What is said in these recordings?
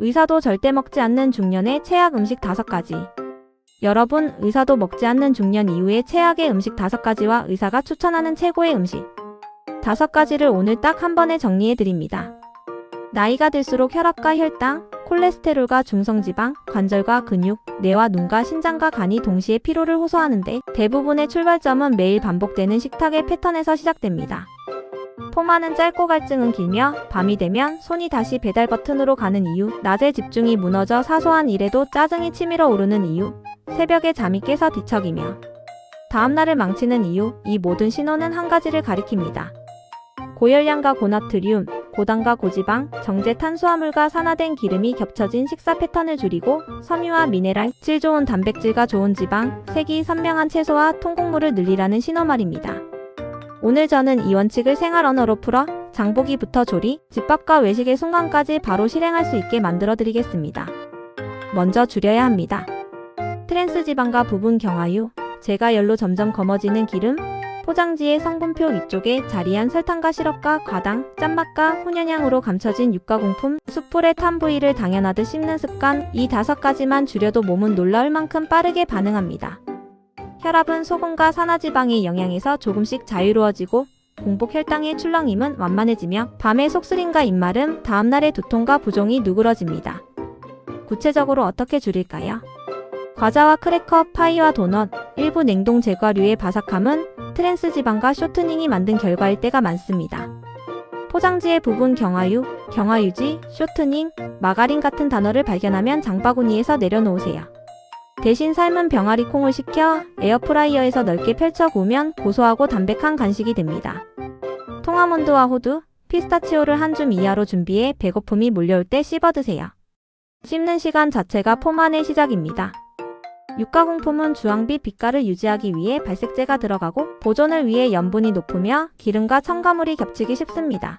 의사도 절대 먹지 않는 중년의 최악 음식 5가지. 여러분, 의사도 먹지 않는 중년 이후의 최악의 음식 5가지와 의사가 추천하는 최고의 음식 5가지를 오늘 딱 한 번에 정리해드립니다. 나이가 들수록 혈압과 혈당, 콜레스테롤과 중성지방, 관절과 근육, 뇌와 눈과 신장과 간이 동시에 피로를 호소하는데 대부분의 출발점은 매일 반복되는 식탁의 패턴에서 시작됩니다. 포만은 짧고 갈증은 길며 밤이 되면 손이 다시 배달 버튼으로 가는 이유, 낮에 집중이 무너져 사소한 일에도 짜증이 치밀어 오르는 이유, 새벽에 잠이 깨서 뒤척이며 다음날을 망치는 이유, 이 모든 신호는 한 가지를 가리킵니다. 고열량과 고나트륨, 고당과 고지방, 정제 탄수화물과 산화된 기름이 겹쳐진 식사 패턴을 줄이고 섬유와 미네랄, 질 좋은 단백질과 좋은 지방, 색이 선명한 채소와 통곡물을 늘리라는 신호 말입니다. 오늘 저는 이 원칙을 생활 언어로 풀어 장보기부터 조리, 집밥과 외식의 순간까지 바로 실행할 수 있게 만들어 드리겠습니다. 먼저 줄여야 합니다. 트랜스 지방과 부분 경화유, 제가열로 점점 검어지는 기름, 포장지의 성분표 위쪽에 자리한 설탕과 시럽과 과당, 짠맛과 훈연향으로 감춰진 육가공품, 숯불에 탄 부위를 당연하듯 씹는 습관, 이 5가지만 줄여도 몸은 놀라울 만큼 빠르게 반응합니다. 혈압은 소금과 산화지방의 영향에서 조금씩 자유로워지고 공복 혈당의 출렁임은 완만해지며 밤의 속쓰림과 입마름, 다음날의 두통과 부종이 누그러집니다. 구체적으로 어떻게 줄일까요? 과자와 크래커, 파이와 도넛, 일부 냉동 제과류의 바삭함은 트랜스 지방과 쇼트닝이 만든 결과일 때가 많습니다. 포장지의 부분 경화유, 경화유지, 쇼트닝, 마가린 같은 단어를 발견하면 장바구니에서 내려놓으세요. 대신 삶은 병아리 콩을 식혀 에어프라이어에서 넓게 펼쳐 구우면 고소하고 담백한 간식이 됩니다. 통아몬드와 호두, 피스타치오를 한 줌 이하로 준비해 배고픔이 몰려올 때 씹어 드세요. 씹는 시간 자체가 포만의 시작입니다. 육가공품은 주황빛 빛깔을 유지하기 위해 발색제가 들어가고 보존을 위해 염분이 높으며 기름과 첨가물이 겹치기 쉽습니다.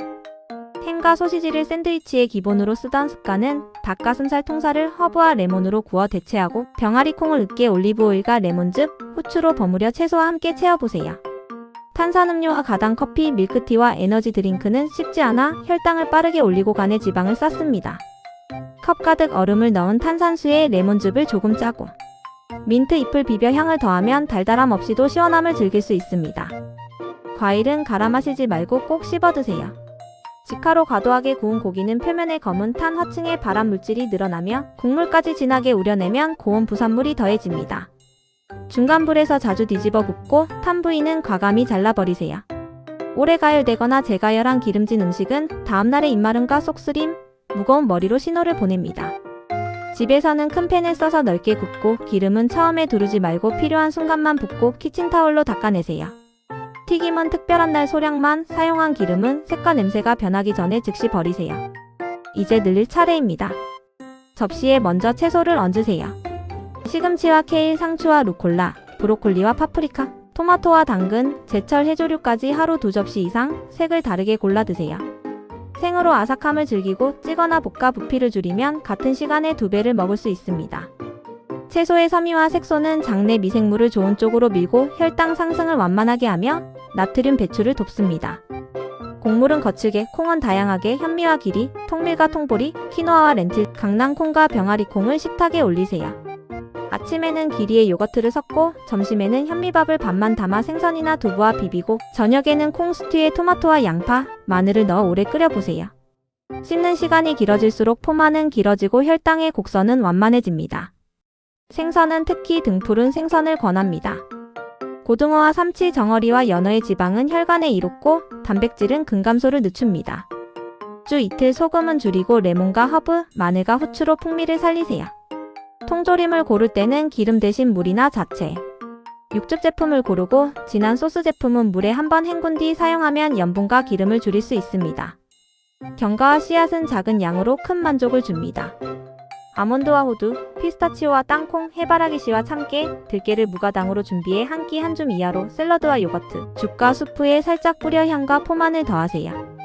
햄과 소시지를 샌드위치의 기본으로 쓰던 습관은 닭가슴살 통살을 허브와 레몬으로 구워 대체하고 병아리 콩을 으깨 올리브오일과 레몬즙, 후추로 버무려 채소와 함께 채워보세요. 탄산음료와 가당 커피, 밀크티와 에너지 드링크는 씹지 않아 혈당을 빠르게 올리고 간에 지방을 쌓습니다. 컵 가득 얼음을 넣은 탄산수에 레몬즙을 조금 짜고 민트 잎을 비벼 향을 더하면 달달함 없이도 시원함을 즐길 수 있습니다. 과일은 갈아 마시지 말고 꼭 씹어 드세요. 직화로 과도하게 구운 고기는 표면의 검은 탄 화층에 발암 물질이 늘어나며 국물까지 진하게 우려내면 고온 부산물이 더해집니다. 중간불에서 자주 뒤집어 굽고 탄 부위는 과감히 잘라버리세요. 오래 가열되거나 재가열한 기름진 음식은 다음날의 입마름과 속쓰림, 무거운 머리로 신호를 보냅니다. 집에서는 큰 팬을 써서 넓게 굽고 기름은 처음에 두르지 말고 필요한 순간만 붓고 키친타올로 닦아내세요. 튀김은 특별한 날 소량만, 사용한 기름은 색과 냄새가 변하기 전에 즉시 버리세요. 이제 늘릴 차례입니다. 접시에 먼저 채소를 얹으세요. 시금치와 케일, 상추와 루콜라, 브로콜리와 파프리카, 토마토와 당근, 제철 해조류까지 하루 2접시 이상 색을 다르게 골라 드세요. 생으로 아삭함을 즐기고 찌거나 볶아 부피를 줄이면 같은 시간에 2배를 먹을 수 있습니다. 채소의 섬유와 색소는 장내 미생물을 좋은 쪽으로 밀고 혈당 상승을 완만하게 하며 나트륨 배출을 돕습니다. 곡물은 거칠게, 콩은 다양하게 현미와 기리, 통밀과 통보리, 키노아와 렌틸, 강낭콩과 병아리콩을 식탁에 올리세요. 아침에는 기리에 요거트를 섞고 점심에는 현미밥을 반만 담아 생선이나 두부와 비비고 저녁에는 콩 스튜에 토마토와 양파, 마늘을 넣어 오래 끓여보세요. 씹는 시간이 길어질수록 포만은 길어지고 혈당의 곡선은 완만해집니다. 생선은 특히 등푸른 생선을 권합니다. 고등어와 삼치, 정어리와 연어의 지방은 혈관에 이롭고 단백질은 근감소를 늦춥니다. 주 이틀 소금은 줄이고 레몬과 허브, 마늘과 후추로 풍미를 살리세요. 통조림을 고를 때는 기름 대신 물이나 자체, 육즙 제품을 고르고 진한 소스 제품은 물에 한번 헹군 뒤 사용하면 염분과 기름을 줄일 수 있습니다. 견과와 씨앗은 작은 양으로 큰 만족을 줍니다. 아몬드와 호두, 피스타치오와 땅콩, 해바라기씨와 참깨, 들깨를 무가당으로 준비해 한 끼 한 줌 이하로 샐러드와 요거트, 죽과 수프에 살짝 뿌려 향과 포만을 더하세요.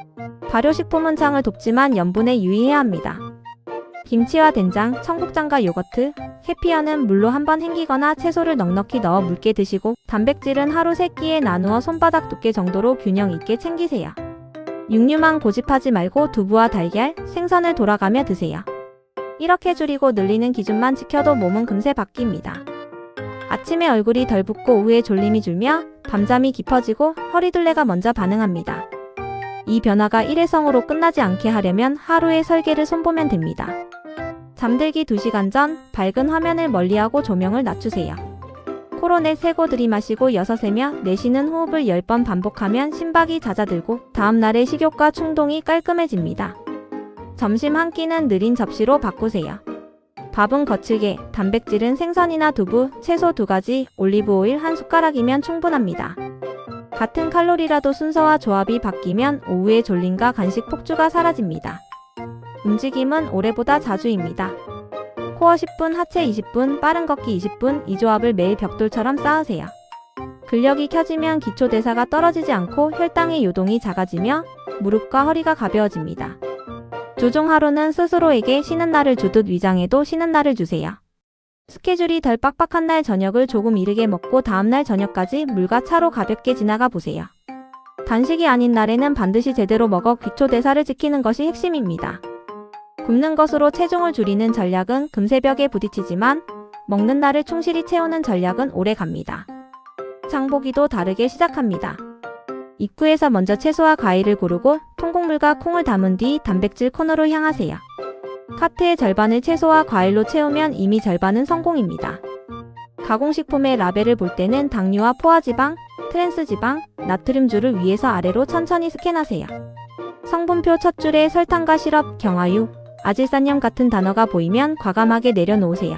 발효식품은 장을 돕지만 염분에 유의해야 합니다. 김치와 된장, 청국장과 요거트, 해피어는 물로 한번 헹기거나 채소를 넉넉히 넣어 묽게 드시고 단백질은 하루 3끼에 나누어 손바닥 두께 정도로 균형 있게 챙기세요. 육류만 고집하지 말고 두부와 달걀, 생선을 돌아가며 드세요. 이렇게 줄이고 늘리는 기준만 지켜도 몸은 금세 바뀝니다. 아침에 얼굴이 덜 붓고 오후에 졸림이 줄며 밤잠이 깊어지고 허리둘레가 먼저 반응합니다. 이 변화가 일회성으로 끝나지 않게 하려면 하루의 설계를 손보면 됩니다. 잠들기 2시간 전 밝은 화면을 멀리하고 조명을 낮추세요. 코로 내쉬고 들이마시고 6세며 내쉬는 호흡을 10번 반복하면 심박이 잦아들고 다음날의 식욕과 충동이 깔끔해집니다. 점심 한 끼는 느린 접시로 바꾸세요. 밥은 거칠게, 단백질은 생선이나 두부, 채소 2가지, 올리브오일 1숟가락이면 충분합니다. 같은 칼로리라도 순서와 조합이 바뀌면 오후에 졸림과 간식 폭주가 사라집니다. 움직임은 올해보다 자주입니다. 코어 10분, 하체 20분, 빠른 걷기 20분, 이 조합을 매일 벽돌처럼 쌓으세요. 근력이 켜지면 기초대사가 떨어지지 않고 혈당의 요동이 작아지며 무릎과 허리가 가벼워집니다. 주중 하루는 스스로에게 쉬는 날을 주듯 위장에도 쉬는 날을 주세요. 스케줄이 덜 빡빡한 날 저녁을 조금 이르게 먹고 다음날 저녁까지 물과 차로 가볍게 지나가 보세요. 단식이 아닌 날에는 반드시 제대로 먹어 기초대사를 지키는 것이 핵심입니다. 굶는 것으로 체중을 줄이는 전략은 금새벽에 부딪히지만 먹는 날을 충실히 채우는 전략은 오래 갑니다. 장보기도 다르게 시작합니다. 입구에서 먼저 채소와 과일을 고르고 통곡물과 콩을 담은 뒤 단백질 코너로 향하세요. 카트의 절반을 채소와 과일로 채우면 이미 절반은 성공입니다. 가공식품의 라벨을 볼 때는 당류와 포화지방, 트랜스지방, 나트륨주를 위에서 아래로 천천히 스캔하세요. 성분표 첫 줄에 설탕과 시럽, 경화유, 아질산염 같은 단어가 보이면 과감하게 내려놓으세요.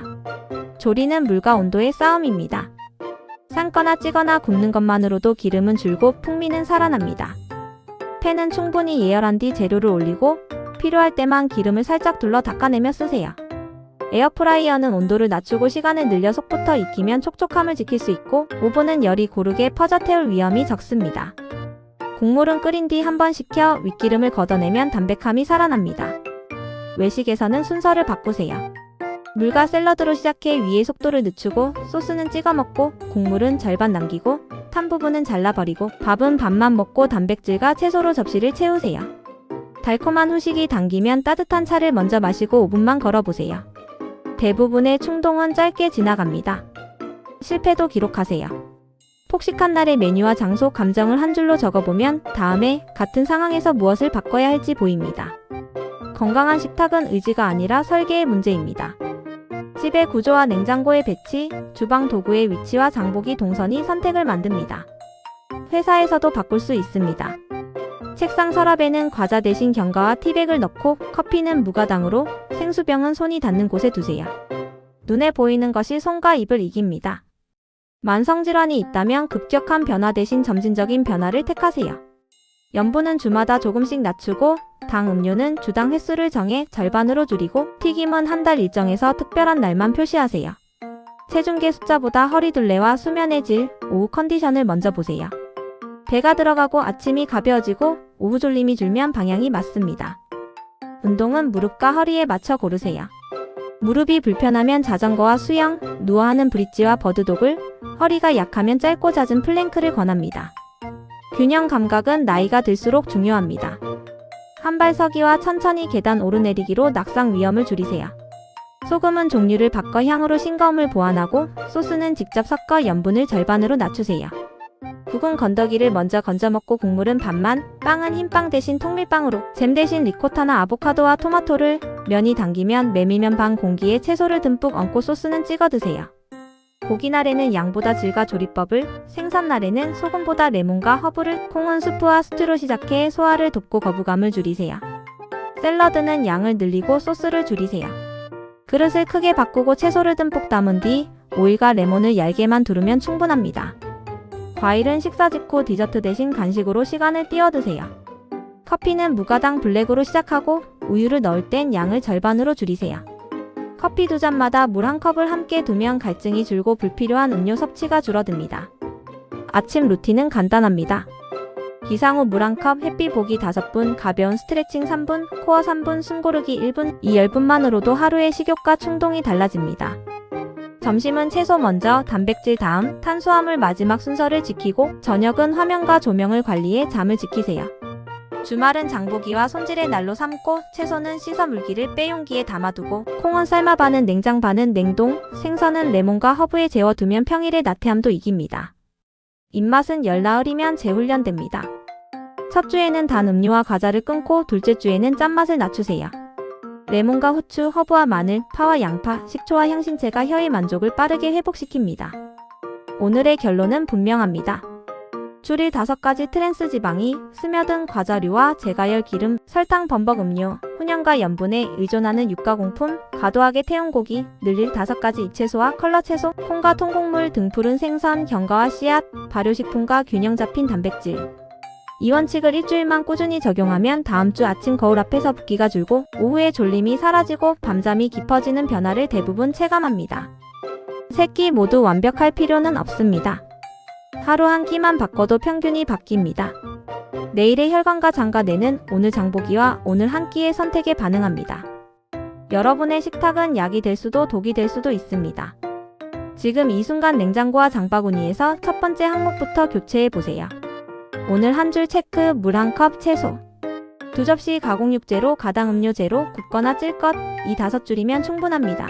조리는 물과 온도의 싸움입니다. 삶거나 찌거나 굽는 것만으로도 기름은 줄고 풍미는 살아납니다. 팬은 충분히 예열한 뒤 재료를 올리고 필요할 때만 기름을 살짝 둘러 닦아내며 쓰세요. 에어프라이어는 온도를 낮추고 시간을 늘려 속부터 익히면 촉촉함을 지킬 수 있고 오븐은 열이 고르게 퍼져 태울 위험이 적습니다. 국물은 끓인 뒤 한번 식혀 윗기름을 걷어내면 담백함이 살아납니다. 외식에서는 순서를 바꾸세요. 물과 샐러드로 시작해 위에 속도를 늦추고 소스는 찍어 먹고 국물은 절반 남기고 탄 부분은 잘라버리고 밥은 반만 먹고 단백질과 채소로 접시를 채우세요. 달콤한 후식이 당기면 따뜻한 차를 먼저 마시고 5분만 걸어보세요. 대부분의 충동은 짧게 지나갑니다. 실패도 기록하세요. 폭식한 날의 메뉴와 장소, 감정을 한 줄로 적어보면 다음에 같은 상황에서 무엇을 바꿔야 할지 보입니다. 건강한 식탁은 의지가 아니라 설계의 문제입니다. 집의 구조와 냉장고의 배치, 주방 도구의 위치와 장보기 동선이 선택을 만듭니다. 회사에서도 바꿀 수 있습니다. 책상 서랍에는 과자 대신 견과와 티백을 넣고 커피는 무가당으로, 생수병은 손이 닿는 곳에 두세요. 눈에 보이는 것이 손과 입을 이깁니다. 만성질환이 있다면 급격한 변화 대신 점진적인 변화를 택하세요. 염분은 주마다 조금씩 낮추고 당 음료는 주당 횟수를 정해 절반으로 줄이고 튀김은 한 달 일정에서 특별한 날만 표시하세요. 체중계 숫자보다 허리둘레와 수면의 질, 오후 컨디션을 먼저 보세요. 배가 들어가고 아침이 가벼워지고 오후 졸림이 줄면 방향이 맞습니다. 운동은 무릎과 허리에 맞춰 고르세요. 무릎이 불편하면 자전거와 수영, 누워하는 브릿지와 버드독을, 허리가 약하면 짧고 잦은 플랭크를 권합니다. 균형 감각은 나이가 들수록 중요합니다. 한 발 서기와 천천히 계단 오르내리기로 낙상 위험을 줄이세요. 소금은 종류를 바꿔 향으로 싱거움을 보완하고 소스는 직접 섞어 염분을 절반으로 낮추세요. 국은 건더기를 먼저 건져 먹고 국물은 반만, 빵은 흰빵 대신 통밀빵으로, 잼 대신 리코타나 아보카도와 토마토를, 면이 당기면 메밀면 반 공기에 채소를 듬뿍 얹고 소스는 찍어 드세요. 고기날에는 양보다 질과 조리법을, 생선날에는 소금보다 레몬과 허브를, 콩은 수프와 스튜로 시작해 소화를 돕고 거부감을 줄이세요. 샐러드는 양을 늘리고 소스를 줄이세요. 그릇을 크게 바꾸고 채소를 듬뿍 담은 뒤 오일과 레몬을 얇게만 두르면 충분합니다. 과일은 식사 직후 디저트 대신 간식으로 시간을 띄워 드세요. 커피는 무가당 블랙으로 시작하고 우유를 넣을 땐 양을 절반으로 줄이세요. 커피 2잔마다 물 1컵을 함께 두면 갈증이 줄고 불필요한 음료 섭취가 줄어듭니다. 아침 루틴은 간단합니다. 기상 후 물 1컵, 햇빛 보기 5분, 가벼운 스트레칭 3분, 코어 3분, 숨 고르기 1분, 이 10분만으로도 하루의 식욕과 충동이 달라집니다. 점심은 채소 먼저, 단백질 다음, 탄수화물 마지막 순서를 지키고 저녁은 화면과 조명을 관리해 잠을 지키세요. 주말은 장보기와 손질의 날로 삼고 채소는 씻어 물기를 빼 용기에 담아두고 콩은 삶아 반은 냉장 반은 냉동, 생선은 레몬과 허브에 재워두면 평일의 나태함도 이깁니다. 입맛은 열나흘이면 재훈련됩니다. 첫 주에는 단 음료와 과자를 끊고 둘째 주에는 짠맛을 낮추세요. 레몬과 후추, 허브와 마늘, 파와 양파, 식초와 향신채가 혀의 만족을 빠르게 회복시킵니다. 오늘의 결론은 분명합니다. 줄일 5가지 트랜스 지방이 스며든 과자류와 제가열 기름, 설탕, 범벅 음료, 훈연과 염분에 의존하는 육가공품, 과도하게 태운 고기, 늘릴 5가지 잎채소와 컬러 채소, 콩과 통곡물 등 푸른 생선, 견과와 씨앗, 발효식품과 균형 잡힌 단백질. 이 원칙을 일주일만 꾸준히 적용하면 다음 주 아침 거울 앞에서 붓기가 줄고 오후에 졸림이 사라지고 밤잠이 깊어지는 변화를 대부분 체감합니다. 세 끼 모두 완벽할 필요는 없습니다. 하루 한 끼만 바꿔도 평균이 바뀝니다. 내일의 혈관과 장과 뇌는 오늘 장보기와 오늘 한 끼의 선택에 반응합니다. 여러분의 식탁은 약이 될 수도 독이 될 수도 있습니다. 지금 이 순간 냉장고와 장바구니에서 첫 번째 항목부터 교체해보세요. 오늘 한 줄 체크, 물 1컵, 채소 2접시 가공육제로 가당 음료 제로, 굽거나 찔 것, 이 5줄이면 충분합니다.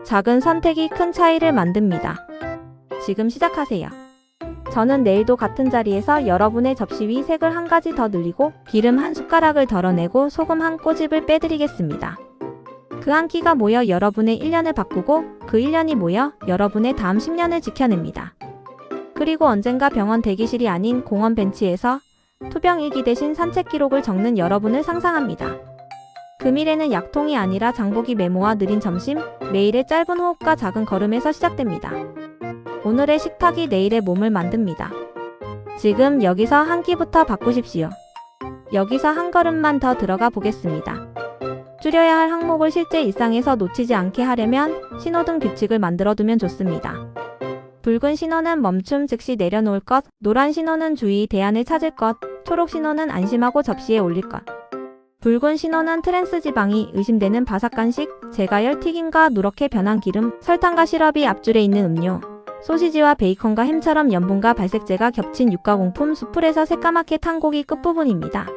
작은 선택이 큰 차이를 만듭니다. 지금 시작하세요. 저는 내일도 같은 자리에서 여러분의 접시 위 색을 1가지 더 늘리고 기름 1숟가락을 덜어내고 소금 1꼬집을 빼드리겠습니다. 그 한 끼가 모여 여러분의 1년을 바꾸고 그 1년이 모여 여러분의 다음 10년을 지켜냅니다. 그리고 언젠가 병원 대기실이 아닌 공원 벤치에서 투병 일기 대신 산책 기록을 적는 여러분을 상상합니다. 그 미래는 약통이 아니라 장보기 메모와 느린 점심, 매일의 짧은 호흡과 작은 걸음에서 시작됩니다. 오늘의 식탁이 내일의 몸을 만듭니다. 지금 여기서 한 끼부터 바꾸십시오. 여기서 한 걸음만 더 들어가 보겠습니다. 줄여야 할 항목을 실제 일상에서 놓치지 않게 하려면 신호등 규칙을 만들어두면 좋습니다. 붉은 신호는 멈춤 즉시 내려놓을 것, 노란 신호는 주의 대안을 찾을 것, 초록 신호는 안심하고 접시에 올릴 것. 붉은 신호는 트랜스 지방이 의심되는 바삭간식, 제가열 튀김과 누렇게 변한 기름, 설탕과 시럽이 앞줄에 있는 음료, 소시지와 베이컨과 햄처럼 염분과 발색제가 겹친 육가공품, 숯불에서 새까맣게 탄 고기 끝부분입니다.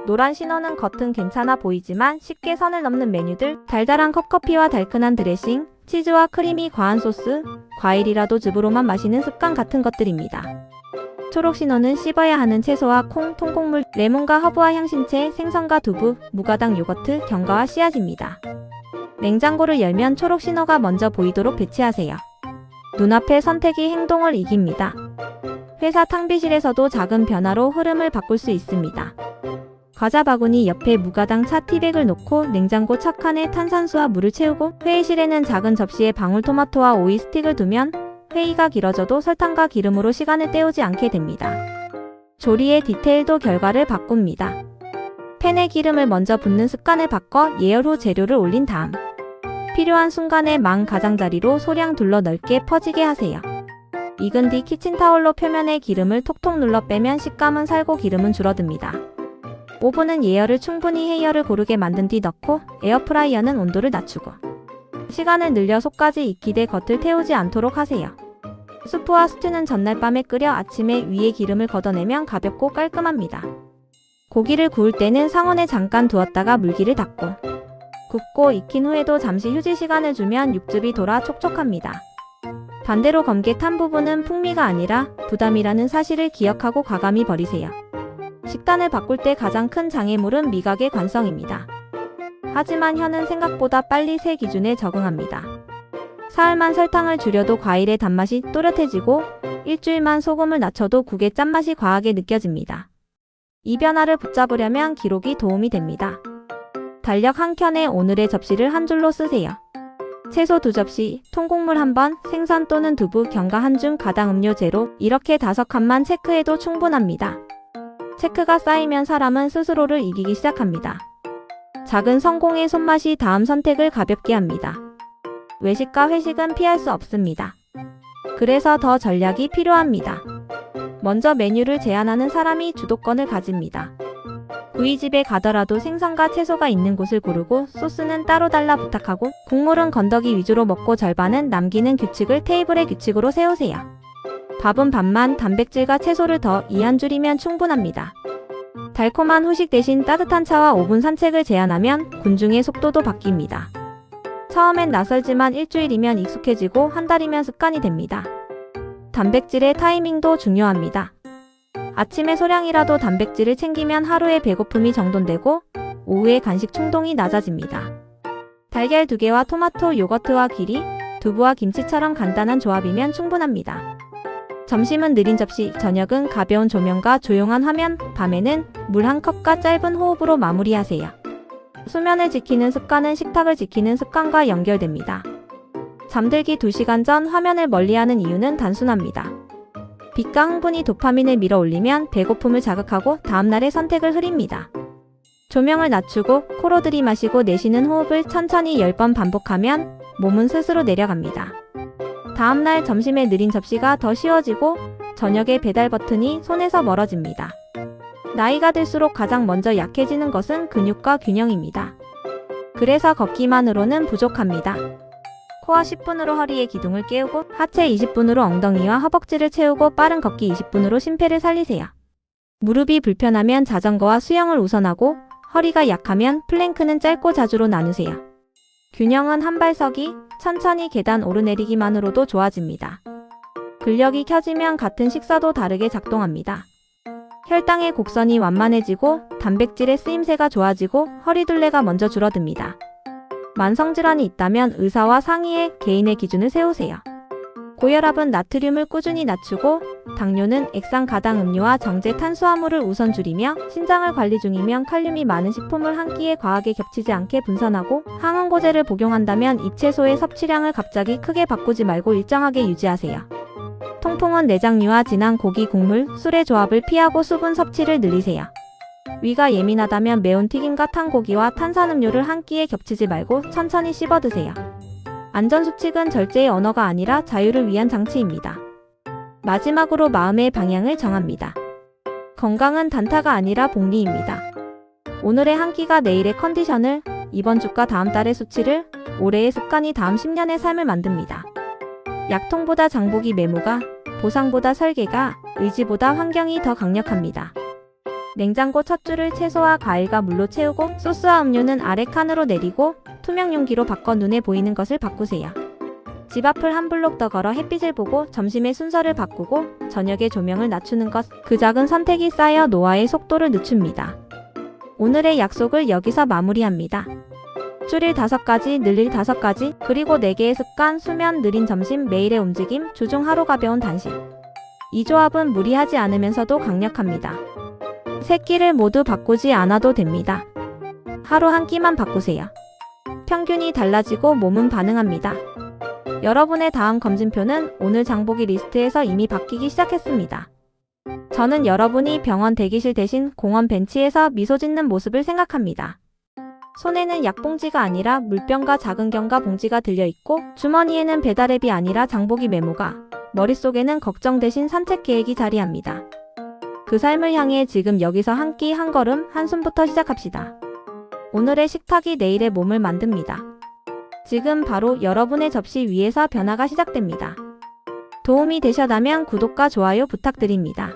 노란 신호는 겉은 괜찮아 보이지만 쉽게 선을 넘는 메뉴들, 달달한 컵커피와 달큰한 드레싱, 치즈와 크림이 과한 소스, 과일이라도 즙으로만 마시는 습관 같은 것들입니다. 초록 신호는 씹어야 하는 채소와 콩, 통곡물, 레몬과 허브와 향신채, 생선과 두부, 무가당 요거트, 견과와 씨앗입니다. 냉장고를 열면 초록 신호가 먼저 보이도록 배치하세요. 눈앞의 선택이 행동을 이깁니다. 회사 탕비실에서도 작은 변화로 흐름을 바꿀 수 있습니다. 과자 바구니 옆에 무가당 차 티백을 놓고 냉장고 첫 칸에 탄산수와 물을 채우고 회의실에는 작은 접시에 방울토마토와 오이 스틱을 두면 회의가 길어져도 설탕과 기름으로 시간을 때우지 않게 됩니다. 조리의 디테일도 결과를 바꿉니다. 팬에 기름을 먼저 붓는 습관을 바꿔 예열 후 재료를 올린 다음 필요한 순간에 망 가장자리로 소량 둘러 넓게 퍼지게 하세요. 익은 뒤 키친타올로 표면에 기름을 톡톡 눌러 빼면 식감은 살고 기름은 줄어듭니다. 오븐은 예열을 충분히 해 열을 고르게 만든 뒤 넣고 에어프라이어는 온도를 낮추고 시간을 늘려 속까지 익히되 겉을 태우지 않도록 하세요. 수프와 스튜는 전날 밤에 끓여 아침에 위에 기름을 걷어내면 가볍고 깔끔합니다. 고기를 구울 때는 상온에 잠깐 두었다가 물기를 닦고 굽고 익힌 후에도 잠시 휴지 시간을 주면 육즙이 돌아 촉촉합니다. 반대로 검게 탄 부분은 풍미가 아니라 부담이라는 사실을 기억하고 과감히 버리세요. 식단을 바꿀 때 가장 큰 장애물은 미각의 관성입니다. 하지만 혀는 생각보다 빨리 새 기준에 적응합니다. 사흘만 설탕을 줄여도 과일의 단맛이 또렷해지고 일주일만 소금을 낮춰도 국의 짠맛이 과하게 느껴집니다. 이 변화를 붙잡으려면 기록이 도움이 됩니다. 달력 한 켠에 오늘의 접시를 한 줄로 쓰세요. 채소 2접시, 통곡물 1번, 생선 또는 두부, 견과 1줌, 가당 음료 제로, 이렇게 5칸만 체크해도 충분합니다. 체크가 쌓이면 사람은 스스로를 이기기 시작합니다. 작은 성공의 손맛이 다음 선택을 가볍게 합니다. 외식과 회식은 피할 수 없습니다. 그래서 더 전략이 필요합니다. 먼저 메뉴를 제안하는 사람이 주도권을 가집니다. 구이집에 가더라도 생선과 채소가 있는 곳을 고르고 소스는 따로 달라 부탁하고 국물은 건더기 위주로 먹고 절반은 남기는 규칙을 테이블의 규칙으로 세우세요. 밥은 반만, 단백질과 채소를 더 2한 줄이면 충분합니다. 달콤한 후식 대신 따뜻한 차와 5분 산책을 제안하면 군중의 속도도 바뀝니다. 처음엔 낯설지만 일주일이면 익숙해지고 한 달이면 습관이 됩니다. 단백질의 타이밍도 중요합니다. 아침에 소량이라도 단백질을 챙기면 하루의 배고픔이 정돈되고 오후에 간식 충동이 낮아집니다. 달걀 2개와 토마토, 요거트와 귀리, 두부와 김치처럼 간단한 조합이면 충분합니다. 점심은 느린 접시, 저녁은 가벼운 조명과 조용한 화면, 밤에는 물 1컵과 짧은 호흡으로 마무리하세요. 수면을 지키는 습관은 식탁을 지키는 습관과 연결됩니다. 잠들기 2시간 전 화면을 멀리하는 이유는 단순합니다. 빛과 흥분이 도파민을 밀어올리면 배고픔을 자극하고 다음날의 선택을 흐립니다. 조명을 낮추고 코로 들이마시고 내쉬는 호흡을 천천히 10번 반복하면 몸은 스스로 내려갑니다. 다음날 점심에 느린 접시가 더 쉬워지고 저녁에 배달 버튼이 손에서 멀어집니다. 나이가 들수록 가장 먼저 약해지는 것은 근육과 균형입니다. 그래서 걷기만으로는 부족합니다. 코어 10분으로 허리의 기둥을 깨우고 하체 20분으로 엉덩이와 허벅지를 채우고 빠른 걷기 20분으로 심폐를 살리세요. 무릎이 불편하면 자전거와 수영을 우선하고 허리가 약하면 플랭크는 짧고 자주로 나누세요. 균형은 한 발 서기, 천천히 계단 오르내리기만으로도 좋아집니다. 근력이 켜지면 같은 식사도 다르게 작동합니다. 혈당의 곡선이 완만해지고 단백질의 쓰임새가 좋아지고 허리둘레가 먼저 줄어듭니다. 만성질환이 있다면 의사와 상의해 개인의 기준을 세우세요. 고혈압은 나트륨을 꾸준히 낮추고 당뇨는 액상 가당 음료와 정제 탄수화물을 우선 줄이며 신장을 관리 중이면 칼륨이 많은 식품을 한 끼에 과하게 겹치지 않게 분산하고 항응고제를 복용한다면 잎채소의 섭취량을 갑자기 크게 바꾸지 말고 일정하게 유지하세요. 통풍은 내장류와 진한 고기, 국물, 술의 조합을 피하고 수분 섭취를 늘리세요. 위가 예민하다면 매운 튀김과 탄 고기와 탄산음료를 한 끼에 겹치지 말고 천천히 씹어 드세요. 안전수칙은 절제의 언어가 아니라 자유를 위한 장치입니다. 마지막으로 마음의 방향을 정합니다. 건강은 단타가 아니라 복리입니다. 오늘의 한 끼가 내일의 컨디션을, 이번 주가 다음 달의 수치를, 올해의 습관이 다음 10년의 삶을 만듭니다. 약통보다 장보기 메모가, 보상보다 설계가, 의지보다 환경이 더 강력합니다. 냉장고 첫 줄을 채소와 과일과 물로 채우고 소스와 음료는 아래 칸으로 내리고 투명 용기로 바꿔 눈에 보이는 것을 바꾸세요. 집 앞을 한 블록 더 걸어 햇빛을 보고 점심의 순서를 바꾸고 저녁에 조명을 낮추는 것, 그 작은 선택이 쌓여 노화의 속도를 늦춥니다. 오늘의 약속을 여기서 마무리합니다. 줄일 5가지, 늘릴 5가지, 그리고 4개의 습관, 수면, 느린 점심, 매일의 움직임, 주중 하루 가벼운 단식. 이 조합은 무리하지 않으면서도 강력합니다. 3끼를 모두 바꾸지 않아도 됩니다. 하루 한 끼만 바꾸세요. 평균이 달라지고 몸은 반응합니다. 여러분의 다음 검진표는 오늘 장보기 리스트에서 이미 바뀌기 시작했습니다. 저는 여러분이 병원 대기실 대신 공원 벤치에서 미소 짓는 모습을 생각합니다. 손에는 약봉지가 아니라 물병과 작은 경과 봉지가 들려있고 주머니에는 배달앱이 아니라 장보기 메모가, 머릿속에는 걱정 대신 산책 계획이 자리합니다. 그 삶을 향해 지금 여기서 한 끼 한 걸음 한숨부터 시작합시다. 오늘의 식탁이 내일의 몸을 만듭니다. 지금 바로 여러분의 접시 위에서 변화가 시작됩니다. 도움이 되셨다면 구독과 좋아요 부탁드립니다.